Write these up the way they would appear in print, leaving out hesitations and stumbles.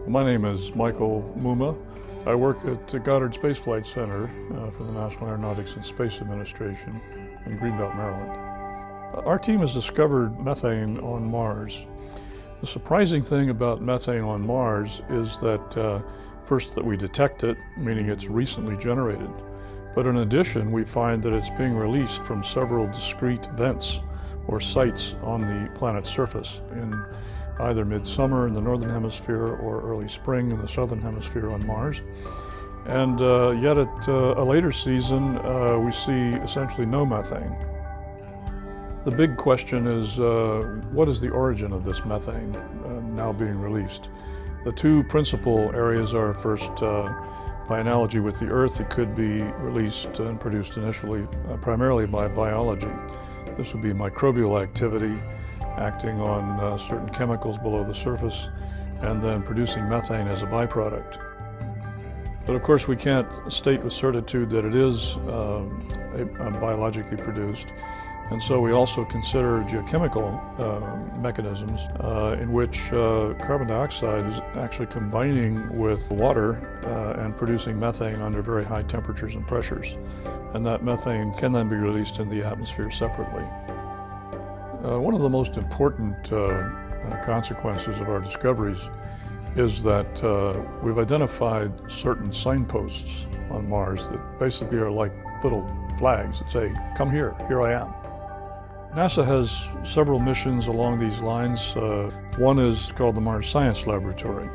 My name is Michael Mumma. I work at the Goddard Space Flight Center for the National Aeronautics and Space Administration in Greenbelt, Maryland. Our team has discovered methane on Mars. The surprising thing about methane on Mars is that first that we detect it, meaning it's recently generated, but in addition we find that it's being released from several discrete vents or sites on the planet's surface in either midsummer in the northern hemisphere or early spring in the southern hemisphere on Mars. And yet at a later season we see essentially no methane. The big question is what is the origin of this methane now being released? The two principal areas are first, by analogy with the Earth, it could be released and produced initially primarily by biology. This would be microbial activity acting on certain chemicals below the surface and then producing methane as a byproduct. But of course we can't state with certitude that it is biologically produced, and so we also consider geochemical mechanisms in which carbon dioxide is actually combining with water and producing methane under very high temperatures and pressures, and that methane can then be released in the atmosphere separately. One of the most important consequences of our discoveries is that we've identified certain signposts on Mars that basically are like little flags that say, "Come here, here I am." NASA has several missions along these lines. One is called the Mars Science Laboratory.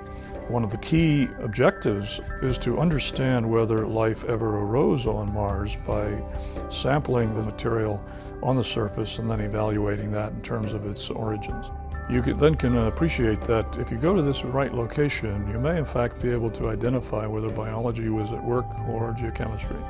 One of the key objectives is to understand whether life ever arose on Mars by sampling the material on the surface and then evaluating that in terms of its origins. You then can appreciate that if you go to this right location, you may in fact be able to identify whether biology was at work or geochemistry.